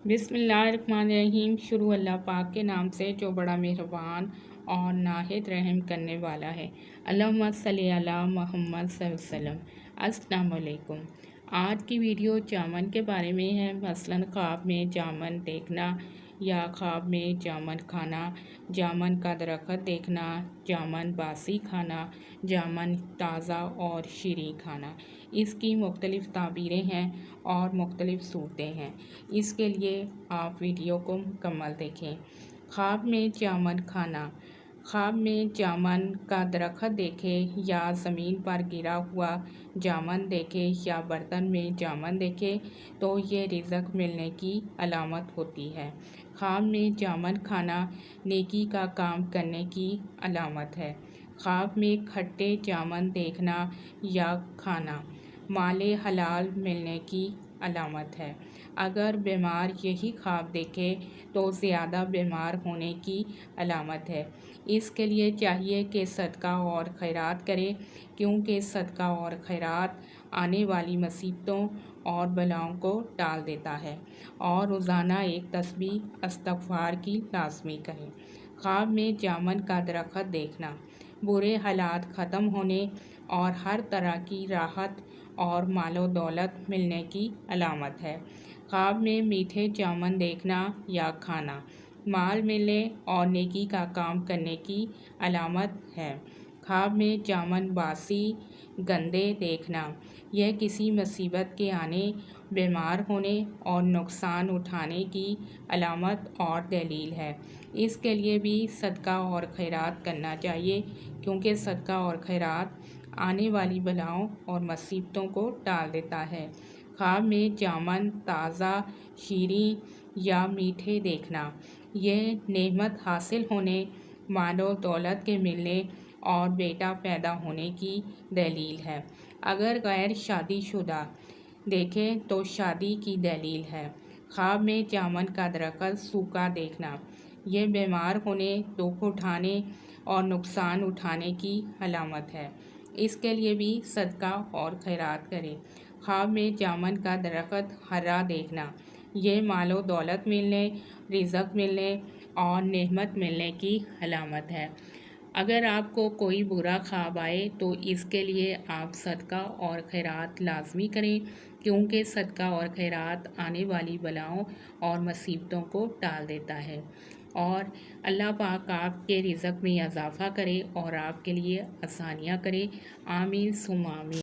بسم اللہ الرحمن الرحیم۔ شروع اللہ پاک کے نام سے جو بڑا مہربان اور نہایت رحم کرنے والا ہے۔ اللہم صلی علی محمد صلی اللہ علیہ وسلم۔ السلام علیکم۔ آج کی ویڈیو جامن کے بارے میں ہے۔ مثلاً خواب میں جامن دیکھنا یا خواب میں جامن کھانا، جامن کا درخت دیکھنا، جامن باسی کھانا، جامن تازہ اور شیریں کھانا۔ اس کی مختلف تعبیریں ہیں اور مختلف صورتیں ہیں۔ اس کے لیے آپ ویڈیو کو مکمل دیکھیں۔ خواب میں جامن کھانا۔ خواب میں جامن کا درخت دیکھیں یا زمین پر گرا ہوا جامن دیکھیں یا برتن میں جامن دیکھیں تو یہ رزق ملنے کی علامت ہوتی ہے۔ خواب میں جامن کھانا نیکی کا کام کرنے کی علامت ہے۔ خواب میں کھٹے جامن دیکھنا یا کھانا مال حلال ملنے کی علامت ہے۔ اگر بیمار یہی خواب دیکھے تو زیادہ بیمار ہونے کی علامت ہے۔ اس کے لیے چاہیے کہ صدقہ اور خیرات کرے، کیونکہ صدقہ اور خیرات آنے والی مصیبتوں اور بلاؤں کو ٹال دیتا ہے، اور روزانہ ایک تسبیح استغفار کی لازمی کریں۔ خواب میں جامن کا درخت دیکھنا برے حالات ختم ہونے اور ہر طرح کی راحت اور مال و دولت ملنے کی علامت ہے۔ خواب میں میٹھے جامن دیکھنا یا کھانا مال ملنے اور نیکی کا کام کرنے کی علامت ہے۔ خواب میں جامن باسی گندے دیکھنا یہ کسی مصیبت کے آنے، بیمار ہونے اور نقصان اٹھانے کی علامت اور دلیل ہے۔ اس کے لیے بھی صدقہ اور خیرات کرنا چاہیے، کیونکہ صدقہ اور خیرات آنے والی بلاؤں اور مصیبتوں کو ٹال دیتا ہے۔ خواب میں جامن تازہ، شیریں یا میٹھے دیکھنا یہ نعمت حاصل ہونے، مال و دولت کے ملنے اور بیٹا پیدا ہونے کی دلیل ہے۔ اگر غیر شادی شدہ دیکھیں تو شادی کی دلیل ہے۔ خواب میں جامن کا درخت سوکھا دیکھنا یہ بیمار ہونے، دکھ اٹھانے اور نقصان اٹھانے کی علامت ہے۔ اس کے لیے بھی صدقہ اور خیرات کریں۔ خواب میں جامن کا درخت ہرا دیکھنا یہ مال و دولت ملنے، رزق ملنے اور نعمت ملنے کی علامت ہے۔ اگر آپ کو کوئی برا خواب آئے تو اس کے لیے آپ صدقہ اور خیرات لازمی کریں، کیونکہ صدقہ اور خیرات آنے والی بلاؤں اور مصیبتوں کو ٹال دیتا ہے، اور اللہ پاک آپ کے رزق میں اضافہ کرے اور آپ کے لیے آسانیاں کرے۔ آمین ثم آمین۔